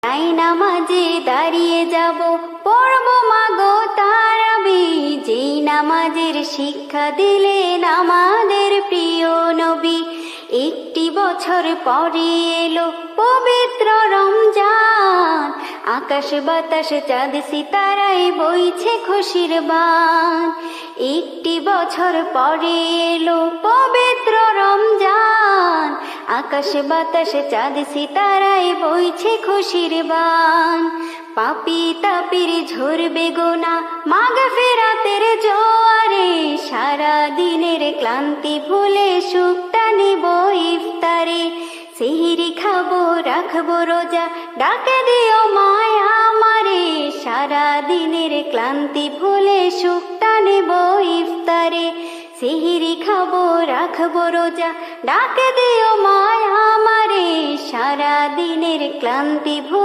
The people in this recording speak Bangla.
তাই নামাজে দাঁড়িয়ে যাব, পড়ব মাগো তারাবি। যেই নামাজের শিক্ষা দিলেন আমাদের প্রিয় নবী। একটি বছর পরে এলো পবিত্র রমজান, আকাশ বাতাস চাঁদ সিতারায় বইছে খুশির বান। একটি বছর পরে এলো পবিত্র রমজান, আকাশ বাতাস চাঁদ সিতারায় বইছে খুশির বান। পাপী তাপির ঝরবে গোনা মাগফিরাতের জোয়ারে, সারা দিনের ক্লান্তি ভুলে সুখটা নিব ইফতারে। সেহরি খাবো রাখবো রোজা, ডাকে দিও মায়া আমারে। সারা দিনের ক্লান্তি ভুলে সুখটা নেব ইফতারে। সেহরি খাবো রাখবো রোজা, ডাকে দিও মায়া আমারে। সারা দিনের ক্লান্তি ভুলে